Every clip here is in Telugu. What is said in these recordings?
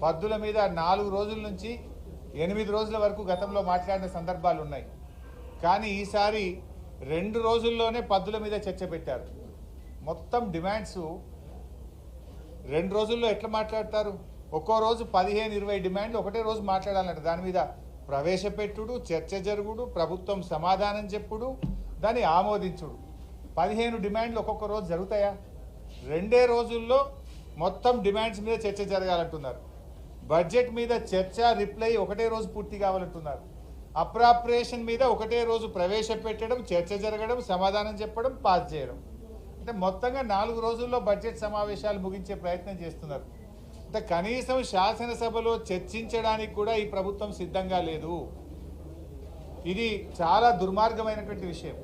పద్దుల మీద 4 రోజుల నుంచి 8 రోజుల వరకు గతంలో మాట్లాడిన సందర్భాలు ఉన్నాయి. కానీ ఈసారి 2 రోజుల్లోనే పద్దుల మీద చర్చ పెట్టారు. మొత్తం డిమాండ్స్ 2 రోజుల్లో ఎట్లా మాట్లాడతారు? ఒక్కో రోజు 15-20 డిమాండ్లు ఒకటే రోజు మాట్లాడాలంట. దాని మీద ప్రవేశపెట్టుడు, చర్చ జరుగుడు, ప్రభుత్వం సమాధానం చెప్పుడు, దాన్ని ఆమోదించుడు. 15 డిమాండ్లు ఒక్కొక్క రోజు జరుగుతాయా? 2 రోజుల్లో మొత్తం డిమాండ్స్ మీద చర్చ జరగాలంటున్నారు. బడ్జెట్ మీద చర్చ, రిప్లై ఒకటే రోజు పూర్తి కావాలంటున్నారు. అప్రాప్రియేషన్ మీద ఒకటే రోజు ప్రవేశపెట్టడం, చర్చ జరగడం, సమాధానం చెప్పడం, పాస్ చేయడం. అంటే మొత్తంగా 4 రోజుల్లో బడ్జెట్ సమావేశాలు ముగించే ప్రయత్నం చేస్తున్నారు. అంటే కనీసం శాసనసభలో చర్చించడానికి కూడా ఈ ప్రభుత్వం సిద్ధంగా లేదు. ఇది చాలా దుర్మార్గమైనటువంటి విషయం.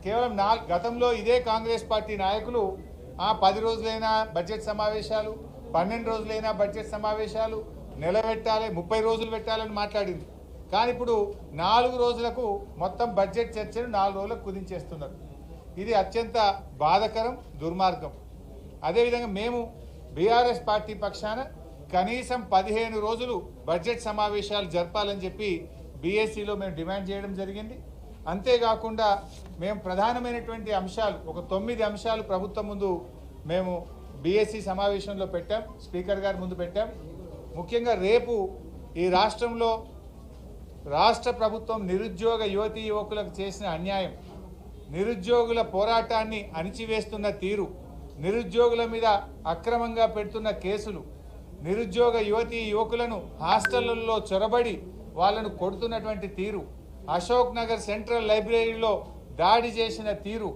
కేవలం గతంలో ఇదే కాంగ్రెస్ పార్టీ నాయకులు 10 రోజులైనా బడ్జెట్ సమావేశాలు, 12 రోజులైనా బడ్జెట్ సమావేశాలు, నెల పెట్టాలి, 30 రోజులు పెట్టాలని మాట్లాడింది. కానీ ఇప్పుడు 4 రోజులకు మొత్తం బడ్జెట్ చర్చను 4 రోజులకు కుదించేస్తున్నారు. ఇది అత్యంత బాధకరం, దుర్మార్గం. అదేవిధంగా మేము బీఆర్ఎస్ పార్టీ పక్షాన కనీసం 15 రోజులు బడ్జెట్ సమావేశాలు జరపాలని చెప్పి బీఎస్సీలో మేము డిమాండ్ చేయడం జరిగింది. అంతేకాకుండా మేము ప్రధానమైనటువంటి అంశాలు ఒక 9 అంశాలు ప్రభుత్వం ముందు మేము బీఎస్సీ సమావేశంలో పెట్టాం, స్పీకర్ గారి ముందు పెట్టాం. ముఖ్యంగా రేపు ఈ రాష్ట్రంలో రాష్ట్ర ప్రభుత్వం నిరుద్యోగ యువతీ యువకులకు చేసిన అన్యాయం, నిరుద్యోగుల పోరాటాన్ని అణిచివేస్తున్న తీరు, నిరుద్యోగుల మీద అక్రమంగా పెడుతున్న కేసులు, నిరుద్యోగ యువతీ యువకులను హాస్టళ్లలో చొరబడి వాళ్ళను కొడుతున్నటువంటి తీరు, అశోక్ నగర్ సెంట్రల్ లైబ్రరీలో దాడి చేసిన తీరు,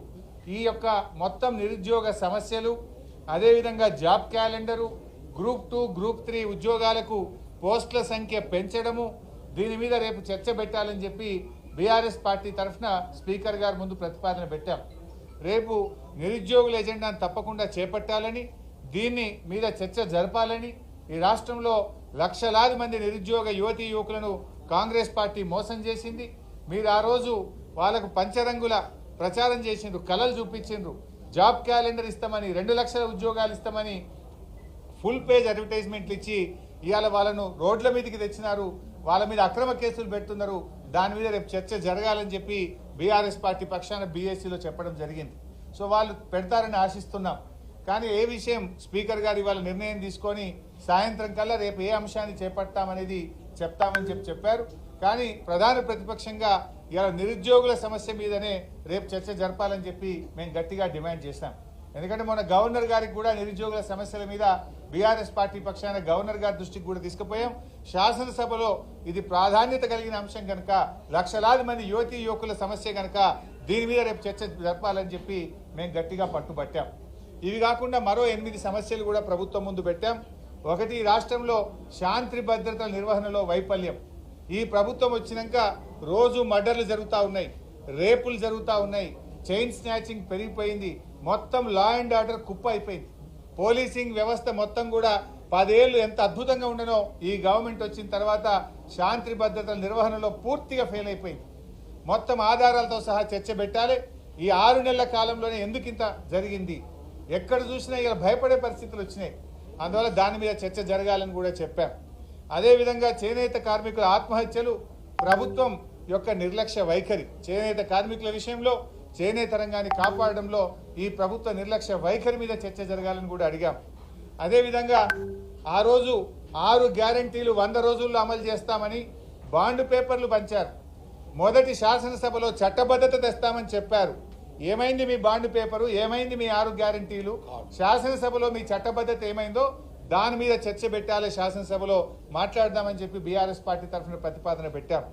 ఈ యొక్క మొత్తం నిరుద్యోగ సమస్యలు, అదేవిధంగా జాబ్ క్యాలెండరు, గ్రూప్ 2, గ్రూప్ 3 ఉద్యోగాలకు పోస్టుల సంఖ్య పెంచడము, దీని మీద రేపు చర్చ పెట్టాలని చెప్పి బీఆర్ఎస్ పార్టీ తరఫున స్పీకర్ గారి ముందు ప్రతిపాదన పెట్టాం. రేపు నిరుద్యోగుల ఎజెండాను తప్పకుండా చేపట్టాలని, దీన్ని మీద చర్చ జరపాలని, ఈ రాష్ట్రంలో లక్షలాది మంది నిరుద్యోగ యువతీ యువకులను కాంగ్రెస్ పార్టీ మోసం చేసింది. మీరు ఆ రోజు వాళ్ళకు పంచరంగుల ప్రచారం చేసిండ్రు, కలలు చూపించిండ్రు, జాబ్ క్యాలెండర్ ఇస్తామని, 2 లక్షల ఉద్యోగాలు ఇస్తామని ఫుల్ పేజ్ అడ్వర్టైజ్మెంట్లు ఇచ్చి ఇవాళ వాళ్ళను రోడ్ల మీదకి తెచ్చినారు, వాళ్ళ మీద అక్రమ కేసులు పెడుతున్నారు. దాని మీద రేపు చర్చ జరగాలని చెప్పి బీఆర్ఎస్ పార్టీ పక్షాన బీఎస్సీలో చెప్పడం జరిగింది. సో వాళ్ళు పెడతారని ఆశిస్తున్నాం. కానీ ఏ విషయం స్పీకర్ గారు ఇవాళ నిర్ణయం తీసుకొని సాయంత్రం కల్లా రేపు ఏ అంశాన్ని చేపడతామనేది చెప్తామని చెప్పారు. కానీ ప్రధాన ప్రతిపక్షంగా ఇవాళ నిరుద్యోగుల సమస్య మీదనే రేపు చర్చ జరపాలని చెప్పి మేము గట్టిగా డిమాండ్ చేశాం. ఎందుకంటే మొన్న గవర్నర్ గారికి కూడా నిరుద్యోగుల సమస్యల మీద బీఆర్ఎస్ పార్టీ పక్షాన గవర్నర్ గారి దృష్టికి కూడా తీసుకుపోయాం. శాసనసభలో ఇది ప్రాధాన్యత కలిగిన అంశం కనుక, లక్షలాది మంది యువతీ యువకుల సమస్య కనుక దీని మీద రేపు చర్చ జరపాలని చెప్పి మేము గట్టిగా పట్టుబట్టాం. ఇవి కాకుండా మరో 8 సమస్యలు కూడా ప్రభుత్వం ముందు పెట్టాం. ఒకటి, రాష్ట్రంలో శాంతి భద్రతల నిర్వహణలో వైఫల్యం. ఈ ప్రభుత్వం వచ్చినాక రోజు మర్డర్లు జరుగుతూ ఉన్నాయి, రేపులు జరుగుతూ ఉన్నాయి, చైన్ స్నాచింగ్ పెరిగిపోయింది, మొత్తం లా అండ్ ఆర్డర్ కుప్ప అయిపోయింది. పోలీసింగ్ వ్యవస్థ మొత్తం కూడా 10 ఏళ్ళు ఎంత అద్భుతంగా ఉండనో ఈ గవర్నమెంట్ వచ్చిన తర్వాత శాంతి భద్రతల నిర్వహణలో పూర్తిగా ఫెయిల్ అయిపోయింది. మొత్తం ఆధారాలతో సహా చర్చ పెట్టాలి. ఈ 6 నెలల కాలంలోనే ఎందుకు ఇంత జరిగింది, ఎక్కడ చూసినా ఇలా భయపడే పరిస్థితులు వచ్చినాయి. అందువల్ల దాని మీద చర్చ జరగాలని కూడా చెప్పాం. అదేవిధంగా చేనేత కార్మికుల ఆత్మహత్యలు, ప్రభుత్వం యొక్క నిర్లక్ష్య వైఖరి, చేనేత కార్మికుల విషయంలో చేనేత రంగాన్ని కాపాడడంలో ఈ ప్రభుత్వ నిర్లక్ష్య వైఖరి మీద చర్చ జరగాలని కూడా అడిగాం. అదేవిధంగా ఆ రోజు 6 గ్యారంటీలు 100 రోజుల్లో అమలు చేస్తామని బాండ్ పేపర్లు పంచారు. మొదటి శాసనసభలో చట్టబద్ధత తెస్తామని చెప్పారు. ఏమైంది మీ బాండ్ పేపరు, ఏమైంది మీ 6 గ్యారంటీలు? శాసనసభలో మీ చట్టబద్ధత ఏమైందో దాని మీద చర్చ పెట్టాలి, శాసనసభలో మాట్లాడదామని చెప్పి బీఆర్ఎస్ పార్టీ తరఫున ప్రతిపాదన పెట్టాం.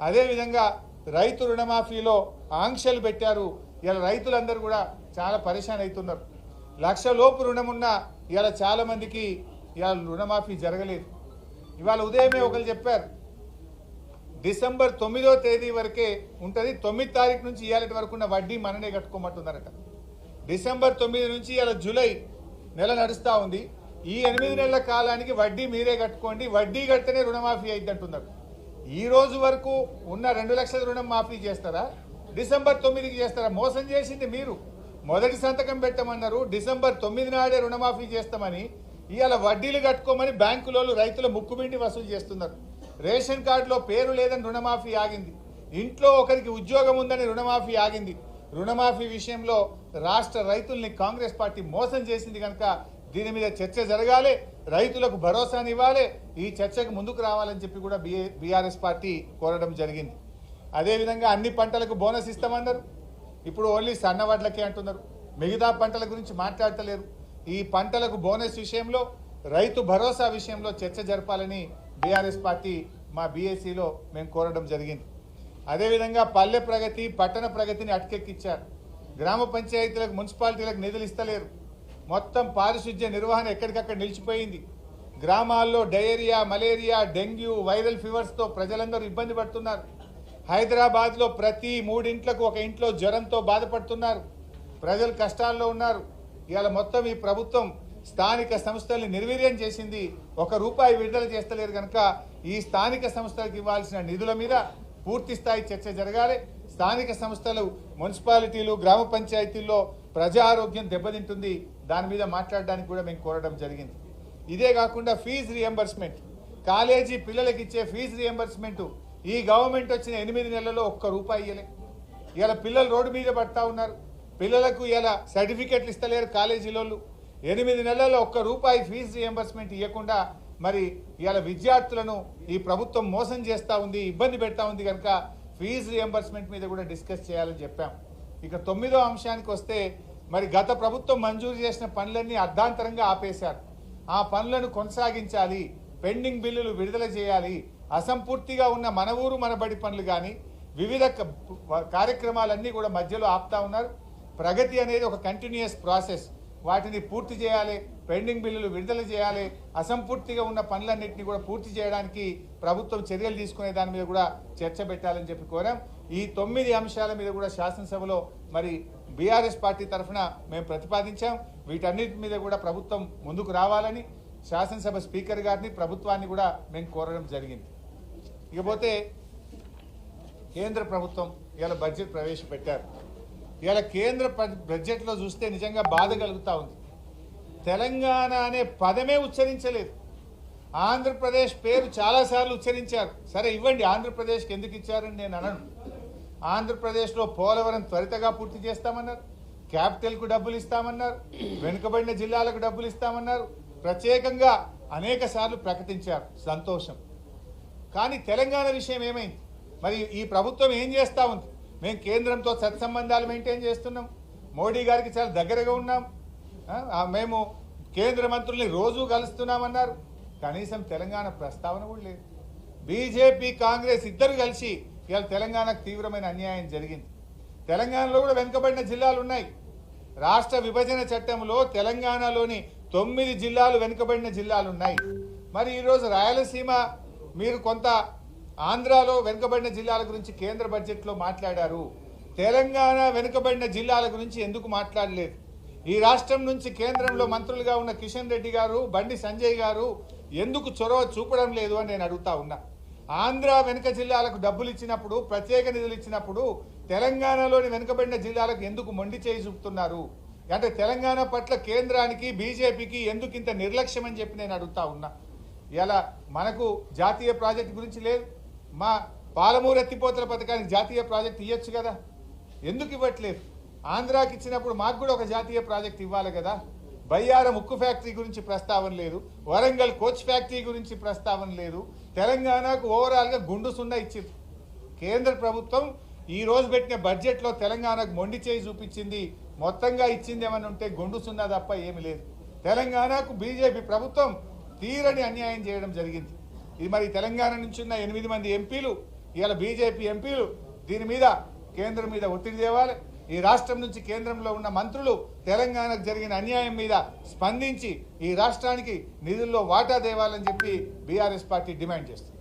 అదేవిధంగా రైతు రుణమాఫీలో ఆంక్షలు పెట్టారు. ఇలా రైతులందరూ కూడా చాలా పరేషాన్ అవుతున్నారు. 1 లక్ష లోపు రుణం ఉన్నా ఇలా చాలా మందికి ఇవాళ రుణమాఫీ జరగలేదు. ఇవాళ ఉదయమే ఒకరు చెప్పారు, డిసెంబర్ 9వ తేదీ వరకే ఉంటుంది, 9 తారీఖు నుంచి ఇవాళ వరకు ఉన్న వడ్డీ మననే కట్టుకోమంటున్నారట. డిసెంబర్ 9 నుంచి ఇలా జూలై నెల నడుస్తూ ఉంది. ఈ 8 నెలల కాలానికి వడ్డీ మీరే కట్టుకోండి, వడ్డీ కడితేనే రుణమాఫీ అయింది అంటున్నారు. ఈ రోజు వరకు ఉన్న 2 లక్షల రుణం మాఫీ చేస్తారా, డిసెంబర్ 9కి చేస్తారా? మోసం చేసింది మీరు. మొదటి సంతకం పెట్టమన్నారు, డిసెంబర్ 9 నాడే రుణమాఫీ చేస్తామని ఇవాళ వడ్డీలు కట్టుకోమని బ్యాంకులోళ్ళు రైతుల ముక్కుబిండి వసూలు చేస్తున్నారు. రేషన్ కార్డులో పేరు లేదని రుణమాఫీ ఆగింది. ఇంట్లో ఒకరికి ఉద్యోగం ఉందని రుణమాఫీ ఆగింది. రుణమాఫీ విషయంలో రాష్ట్ర రైతుల్ని కాంగ్రెస్ పార్టీ మోసం చేసింది కనుక దీని మీద చర్చ జరగాలి, రైతులకు భరోసానివ్వాలి, ఈ చర్చకు ముందుకు రావాలని చెప్పి కూడా బీఆర్ఎస్ పార్టీ కోరడం జరిగింది. అదేవిధంగా అన్ని పంటలకు బోనస్ ఇస్తామన్నారు. ఇప్పుడు ఓన్లీ సన్న వడ్లకే అంటున్నారు, మిగతా పంటల గురించి మాట్లాడతలేరు. ఈ పంటలకు బోనస్ విషయంలో, రైతు భరోసా విషయంలో చర్చ జరపాలని బీఆర్ఎస్ పార్టీ మా బీఏసీలో మేము కోరడం జరిగింది. అదేవిధంగా పల్లె ప్రగతి, పట్టణ ప్రగతిని అటకెక్కిచ్చారు. గ్రామ పంచాయతీలకు, మున్సిపాలిటీలకు నిధులు ఇస్తలేరు. మొత్తం పారిశుధ్య నిర్వహణ ఎక్కడికక్కడ నిలిచిపోయింది. గ్రామాల్లో డయేరియా, మలేరియా, డెంగ్యూ, వైరల్ ఫీవర్స్తో ప్రజలందరూ ఇబ్బంది పడుతున్నారు. హైదరాబాద్లో ప్రతి 3 ఇంట్లకు ఒక ఇంట్లో జ్వరంతో బాధపడుతున్నారు. ప్రజలు కష్టాల్లో ఉన్నారు. ఇవాళ మొత్తం ఈ ప్రభుత్వం స్థానిక సంస్థల్ని నిర్వీర్యం చేసింది. ₹1 విడుదల చేస్తలేరు కనుక ఈ స్థానిక సంస్థలకు ఇవ్వాల్సిన నిధుల మీద పూర్తి స్థాయి చర్చ జరగాలి. స్థానిక సంస్థలు, మున్సిపాలిటీలు, గ్రామ పంచాయతీల్లో ప్రజా ఆరోగ్యం దెబ్బతింటుంది. దాని మీద మాట్లాడడానికి కూడా మేము కోరడం జరిగింది. ఇదే కాకుండా ఫీజు రియంబర్స్మెంట్, కాలేజీ పిల్లలకి ఇచ్చే ఫీజు రియంబర్స్మెంట్ ఈ గవర్నమెంట్ వచ్చిన 8 నెలల్లో ₹1 ఇవ్వలే. ఇలా పిల్లలు రోడ్డు మీద పడతా ఉన్నారు. పిల్లలకు ఇలా సర్టిఫికెట్లు ఇస్తలేరు కాలేజీలోళ్ళు. 8 నెలల్లో ₹1 ఫీజు రియంబర్స్మెంట్ ఇవ్వకుండా మరి ఇలా విద్యార్థులను ఈ ప్రభుత్వం మోసం చేస్తూ ఉంది, ఇబ్బంది పెడతా ఉంది కనుక ఫీజు రియంబర్స్మెంట్ మీద కూడా డిస్కస్ చేయాలని చెప్పాం. ఇక 9వ అంశానికి వస్తే మరి గత ప్రభుత్వం మంజూరు చేసిన పనులన్నీ అర్ధాంతరంగా ఆపేశారు. ఆ పనులను కొనసాగించాలి, పెండింగ్ బిల్లులు విడుదల చేయాలి. అసంపూర్తిగా ఉన్న మన ఊరు మన బడి పనులు కానీ వివిధ కార్యక్రమాలన్నీ కూడా మధ్యలో ఆపుతా ఉన్నారు. ప్రగతి అనేది ఒక కంటిన్యూయస్ ప్రాసెస్. వాటిని పూర్తి చేయాలి, పెండింగ్ బిల్లులు విడుదల చేయాలి, అసంపూర్తిగా ఉన్న పనులన్నింటినీ కూడా పూర్తి చేయడానికి ప్రభుత్వం చర్యలు తీసుకునే దాని మీద కూడా చర్చ పెట్టాలని చెప్పి కోరాం. ఈ 9 అంశాల మీద కూడా శాసనసభలో మరి బీఆర్ఎస్ పార్టీ తరఫున మేము ప్రతిపాదించాం. వీటన్నిటి మీద కూడా ప్రభుత్వం ముందుకు రావాలని శాసనసభ స్పీకర్ గారిని, ప్రభుత్వాన్ని కూడా మేము కోరడం జరిగింది. ఇకపోతే కేంద్ర ప్రభుత్వం ఇలా బడ్జెట్ ప్రవేశపెట్టారు. ఇలా కేంద్ర బడ్జెట్లో చూస్తే నిజంగా బాధ కలుగుతూ ఉంది. తెలంగాణ అనే పదమే ఉచ్చరించలేదు. ఆంధ్రప్రదేశ్ పేరు చాలాసార్లు ఉచ్చరించారు. సరే ఇవ్వండి, ఆంధ్రప్రదేశ్కి ఎందుకు ఇచ్చారని నేను అనను. ఆంధ్రప్రదేశ్లో పోలవరం త్వరితగా పూర్తి చేస్తామన్నారు, క్యాపిటల్కు డబ్బులు ఇస్తామన్నారు, వెనుకబడిన జిల్లాలకు డబ్బులు ఇస్తామన్నారు, ప్రత్యేకంగా అనేక సార్లు ప్రకటించారు. సంతోషం. కానీ తెలంగాణ విషయం ఏమైంది? మరి ఈ ప్రభుత్వం ఏం చేస్తూ ఉంది? మేము కేంద్రంతో సత్సంబంధాలు మెయింటైన్ చేస్తున్నాం, మోడీ గారికి చాలా దగ్గరగా ఉన్నాం, మేము కేంద్ర మంత్రుల్ని రోజు కలుస్తున్నామన్నారు. కనీసం తెలంగాణ ప్రస్తావన కూడా లేదు. బీజేపీ, కాంగ్రెస్ ఇద్దరు కలిసి ఇవాళ తెలంగాణకు తీవ్రమైన అన్యాయం జరిగింది. తెలంగాణలో కూడా వెనుకబడిన జిల్లాలు ఉన్నాయి. రాష్ట్ర విభజన చట్టంలో తెలంగాణలోని 9 జిల్లాలు వెనుకబడిన జిల్లాలు ఉన్నాయి. మరి ఈరోజు రాయలసీమ, మీరు కొంత ఆంధ్రాలో వెనుకబడిన జిల్లాల గురించి కేంద్ర బడ్జెట్లో మాట్లాడారు. తెలంగాణ వెనుకబడిన జిల్లాల గురించి ఎందుకు మాట్లాడలేదు? ఈ రాష్ట్రం నుంచి కేంద్రంలో మంత్రులుగా ఉన్న కిషన్ రెడ్డి గారు, బండి సంజయ్ గారు ఎందుకు చొరవ చూపడం లేదు అని నేను అడుగుతా ఉన్నా. ఆంధ్ర వెనుక జిల్లాలకు డబ్బులు ఇచ్చినప్పుడు, ప్రత్యేక నిధులు ఇచ్చినప్పుడు తెలంగాణలోని వెనుకబడిన జిల్లాలకు ఎందుకు మొండి చేయి చూపుతున్నారు? అంటే తెలంగాణ పట్ల కేంద్రానికి, బీజేపీకి ఎందుకు ఇంత నిర్లక్ష్యం అని చెప్పి నేను అడుగుతా ఉన్నా. ఇలా మనకు జాతీయ ప్రాజెక్టు గురించి లేదు. మా పాలమూరు ఎత్తిపోతల పథకానికి జాతీయ ప్రాజెక్టు ఇవ్వచ్చు కదా, ఎందుకు ఇవ్వట్లేదు? ఆంధ్రాకి ఇచ్చినప్పుడు మాకు కూడా ఒక జాతీయ ప్రాజెక్ట్ ఇవ్వాలి కదా. బయ్యారం ఉక్కు ఫ్యాక్టరీ గురించి ప్రస్తావన లేదు, వరంగల్ కోచ్ ఫ్యాక్టరీ గురించి ప్రస్తావన లేదు. తెలంగాణకు ఓవరాల్గా గుండు సున్నా ఇచ్చింది. కేంద్ర ప్రభుత్వం ఈ రోజు పెట్టిన బడ్జెట్లో తెలంగాణకు మొండి చేయి చూపించింది. మొత్తంగా ఇచ్చింది ఏమని ఉంటే గుండు సున్నా తప్ప ఏమి లేదు. తెలంగాణకు బీజేపీ ప్రభుత్వం తీరని అన్యాయం చేయడం జరిగింది. ఇది మరి తెలంగాణ నుంచి ఉన్న 8 మంది ఎంపీలు, ఇవాళ బీజేపీ ఎంపీలు దీని మీద కేంద్రం మీద ఒత్తిడి తేవాలి. ఈ రాష్ట్రం నుంచి కేంద్రంలో ఉన్న మంత్రులు తెలంగాణకు జరిగిన అన్యాయం మీద స్పందించి ఈ రాష్ట్రానికి నిధుల్లో వాటా తేవాలని చెప్పి బీఆర్ఎస్ పార్టీ డిమాండ్ చేస్తుంది.